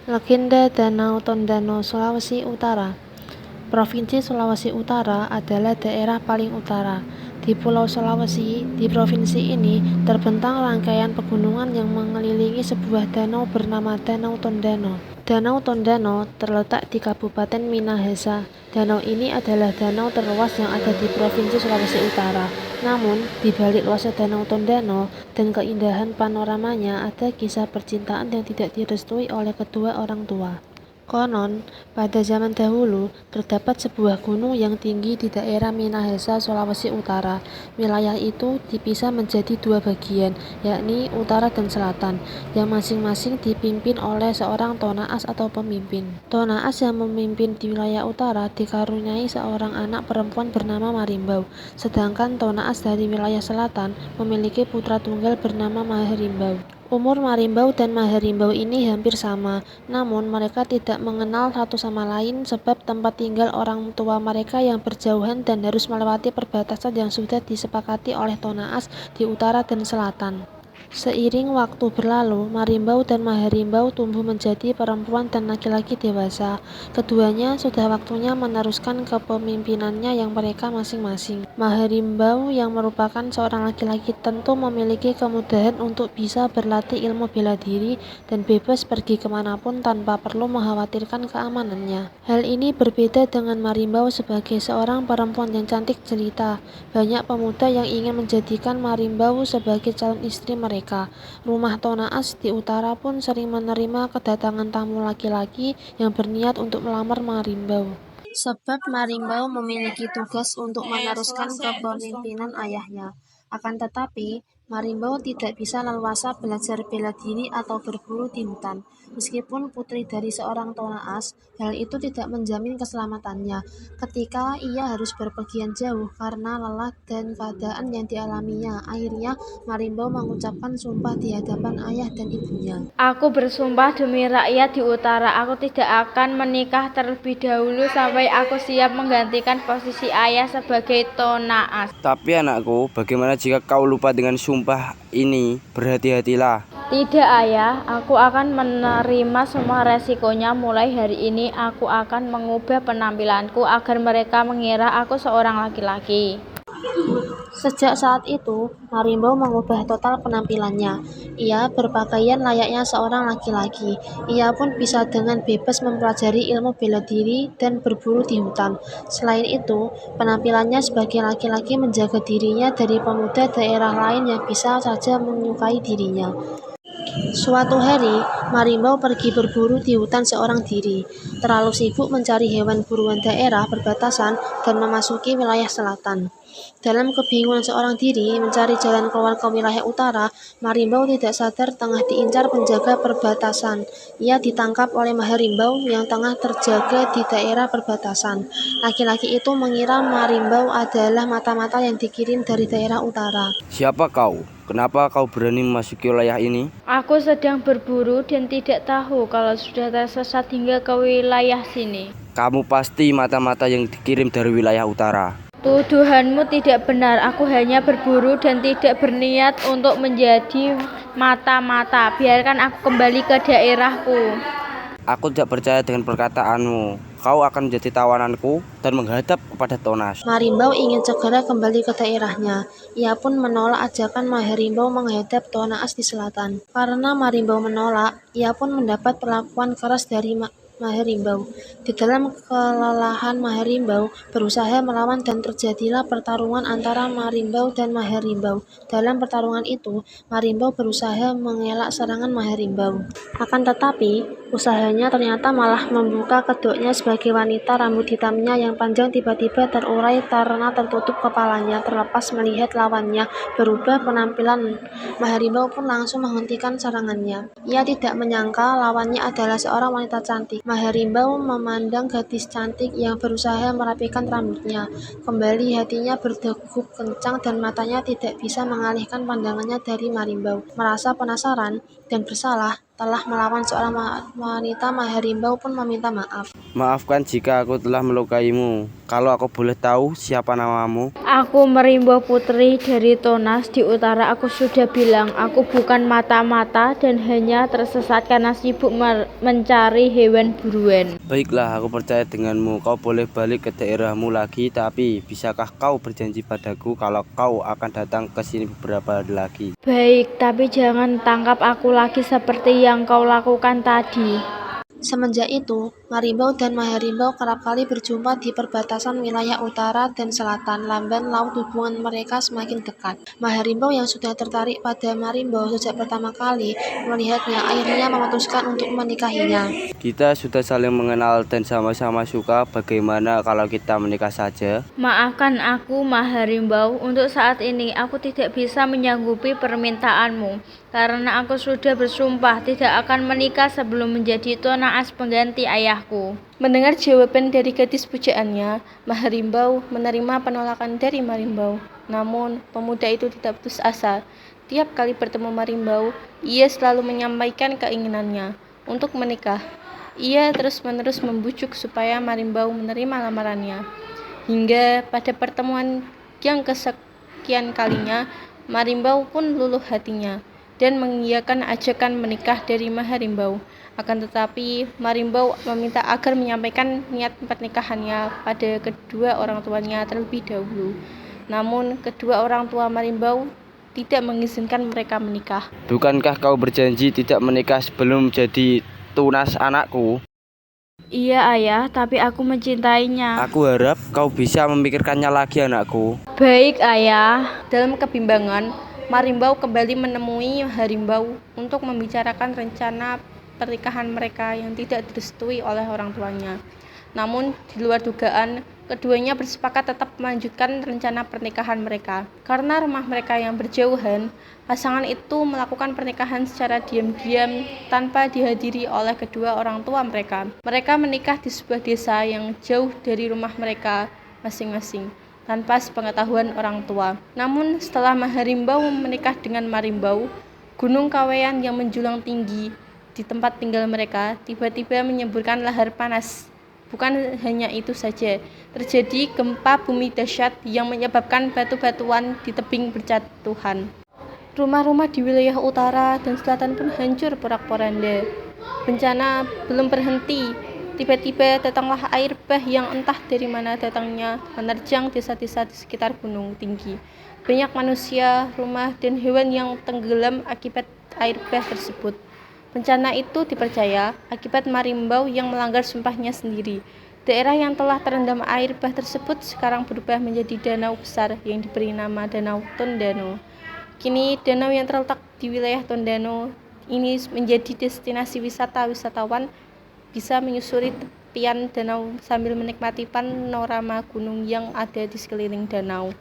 Legenda Danau Tondano, Sulawesi Utara. Provinsi Sulawesi Utara adalah daerah paling utara di Pulau Sulawesi. Di provinsi ini terbentang rangkaian pegunungan yang mengelilingi sebuah danau bernama Danau Tondano. Danau Tondano terletak di Kabupaten Minahasa. Danau ini adalah danau terluas yang ada di Provinsi Sulawesi Utara. Namun, di balik luasnya Danau Tondano dan keindahan panoramanya ada kisah percintaan yang tidak direstui oleh kedua orang tua. Konon, pada zaman dahulu, terdapat sebuah gunung yang tinggi di daerah Minahasa, Sulawesi Utara. Wilayah itu dipisah menjadi dua bagian, yakni utara dan selatan, yang masing-masing dipimpin oleh seorang tonaas atau pemimpin. Tonaas yang memimpin di wilayah utara dikaruniai seorang anak perempuan bernama Marimbau, sedangkan tonaas dari wilayah selatan memiliki putra tunggal bernama Maherimbau. Umur Marimbau dan Maherimbau ini hampir sama, namun mereka tidak mengenal satu sama lain sebab tempat tinggal orang tua mereka yang berjauhan dan harus melewati perbatasan yang sudah disepakati oleh tonaas di utara dan selatan. Seiring waktu berlalu, Marimbau dan Maherimbau tumbuh menjadi perempuan dan laki-laki dewasa. Keduanya sudah waktunya meneruskan kepemimpinannya yang mereka masing-masing. Maherimbau yang merupakan seorang laki-laki tentu memiliki kemudahan untuk bisa berlatih ilmu bela diri dan bebas pergi kemanapun tanpa perlu mengkhawatirkan keamanannya. Hal ini berbeda dengan Marimbau sebagai seorang perempuan yang cantik jelita. Banyak pemuda yang ingin menjadikan Marimbau sebagai calon istri mereka. Rumah tonaas di utara pun sering menerima kedatangan tamu laki-laki yang berniat untuk melamar Marimbau. Sebab Marimbau memiliki tugas untuk meneruskan kepemimpinan ayahnya. Akan tetapi, Marimbau tidak bisa leluasa belajar bela diri atau berburu di hutan. Meskipun putri dari seorang tonaas, hal itu tidak menjamin keselamatannya ketika ia harus berpergian jauh karena lelah dan keadaan yang dialaminya. Akhirnya, Marimbau mengucapkan sumpah di hadapan ayah dan ibunya. Aku bersumpah demi rakyat di utara, aku tidak akan menikah terlebih dahulu sampai aku siap menggantikan posisi ayah sebagai tonaas. Tapi anakku, bagaimana jika kau lupa dengan sumpah ini? Berhati-hatilah. Tidak ayah, aku akan menerima semua resikonya. Mulai hari ini aku akan mengubah penampilanku agar mereka mengira aku seorang laki-laki. Sejak saat itu, Marimbau mengubah total penampilannya. Ia berpakaian layaknya seorang laki-laki. Ia pun bisa dengan bebas mempelajari ilmu bela diri dan berburu di hutan. Selain itu, penampilannya sebagai laki-laki menjaga dirinya dari pemuda daerah lain yang bisa saja menyukai dirinya. Suatu hari, Marimbau pergi berburu di hutan seorang diri. Terlalu sibuk mencari hewan buruan daerah perbatasan dan memasuki wilayah selatan. Dalam kebingungan seorang diri mencari jalan keluar ke wilayah utara, Marimbau tidak sadar tengah diincar penjaga perbatasan. Ia ditangkap oleh Maherimbau yang tengah terjaga di daerah perbatasan. Laki-laki itu mengira Marimbau adalah mata-mata yang dikirim dari daerah utara. Siapa kau? Kenapa kau berani memasuki wilayah ini? Aku sedang berburu dan tidak tahu kalau sudah tersesat hingga ke wilayah sini. Kamu pasti mata-mata yang dikirim dari wilayah utara. Tuduhanmu tidak benar, aku hanya berburu dan tidak berniat untuk menjadi mata-mata. Biarkan aku kembali ke daerahku. Aku tidak percaya dengan perkataanmu. Kau akan menjadi tawananku dan menghadap kepada tonaas. Marimbau ingin segera kembali ke daerahnya. Ia pun menolak ajakan Maherimbau menghadap tonaas di selatan. Karena Marimbau menolak, ia pun mendapat perlakuan keras dari Maherimbau. Di dalam kelelahan, Maherimbau berusaha melawan dan terjadilah pertarungan antara Marimbau dan Maherimbau. Dalam pertarungan itu, Marimbau berusaha mengelak serangan Maherimbau. Akan tetapi, usahanya ternyata malah membuka kedoknya sebagai wanita. Rambut hitamnya yang panjang tiba-tiba terurai karena tertutup kepalanya. Terlepas melihat lawannya berubah penampilan, Maherimbau pun langsung menghentikan serangannya. Ia tidak menyangka lawannya adalah seorang wanita cantik. Maherimbau memandang gadis cantik yang berusaha merapikan rambutnya. Kembali hatinya berdegup kencang dan matanya tidak bisa mengalihkan pandangannya dari Marimbau. Merasa penasaran dan bersalah, telah melawan seorang wanita, Maharimbau pun meminta maaf. Maafkan jika aku telah melukaimu. Kalau aku boleh tahu siapa namamu? Aku Merimbau Putri dari Tonas di utara. Aku sudah bilang, aku bukan mata-mata dan hanya tersesat karena sibuk mencari hewan buruan. Baiklah, aku percaya denganmu. Kau boleh balik ke daerahmu lagi, tapi bisakah kau berjanji padaku kalau kau akan datang ke sini beberapa hari lagi? Baik, tapi jangan tangkap aku lagi seperti yang kau lakukan tadi. Semenjak itu, Marimbau dan Maharimbau kerap kali berjumpa di perbatasan wilayah utara dan selatan. Lamban laut hubungan mereka semakin dekat. Maharimbau yang sudah tertarik pada Marimbau sejak pertama kali melihatnya akhirnya memutuskan untuk menikahinya. Kita sudah saling mengenal dan sama-sama suka. Bagaimana kalau kita menikah saja? Maafkan aku, Maharimbau. Untuk saat ini, aku tidak bisa menyanggupi permintaanmu. Karena aku sudah bersumpah tidak akan menikah sebelum menjadi Tonaas pengganti ayahku. Mendengar jawaban dari gadis pujaannya, Maharimbau menerima penolakan dari Marimbau. Namun, pemuda itu tidak putus asa. Tiap kali bertemu Marimbau, ia selalu menyampaikan keinginannya untuk menikah. Ia terus-menerus membujuk supaya Marimbau menerima lamarannya. Hingga pada pertemuan yang kesekian kalinya, Marimbau pun luluh hatinya dan mengiyakan ajakan menikah dari Maharimbau. Akan tetapi, Marimbau meminta agar menyampaikan niat pernikahannya pada kedua orang tuanya terlebih dahulu. Namun, kedua orang tua Marimbau tidak mengizinkan mereka menikah. Bukankah kau berjanji tidak menikah sebelum jadi tunas anakku? Iya ayah, tapi aku mencintainya. Aku harap kau bisa memikirkannya lagi, anakku. Baik ayah. Dalam kebimbangan, Marimbau kembali menemui Maharimbau untuk membicarakan rencana pernikahan mereka yang tidak direstui oleh orang tuanya. Namun, di luar dugaan, keduanya bersepakat tetap melanjutkan rencana pernikahan mereka. Karena rumah mereka yang berjauhan, pasangan itu melakukan pernikahan secara diam-diam tanpa dihadiri oleh kedua orang tua mereka. Mereka menikah di sebuah desa yang jauh dari rumah mereka masing-masing, tanpa sepengetahuan orang tua. Namun setelah Maharimbau menikah dengan Marimbau, Gunung Kaweyan yang menjulang tinggi di tempat tinggal mereka tiba-tiba menyemburkan lahar panas. Bukan hanya itu saja, terjadi gempa bumi dahsyat yang menyebabkan batu-batuan di tebing berjatuhan. Rumah-rumah di wilayah utara dan selatan pun hancur porak-poranda. Bencana belum berhenti. Tiba-tiba datanglah air bah yang entah dari mana datangnya menerjang desa-desa di sekitar gunung tinggi. Banyak manusia, rumah, dan hewan yang tenggelam akibat air bah tersebut. Bencana itu dipercaya akibat Marimbau yang melanggar sumpahnya sendiri. Daerah yang telah terendam air bah tersebut sekarang berubah menjadi danau besar yang diberi nama Danau Tondano. Kini danau yang terletak di wilayah Tondano ini menjadi destinasi wisata. Wisatawan bisa menyusuri tepian danau sambil menikmati panorama gunung yang ada di sekeliling danau.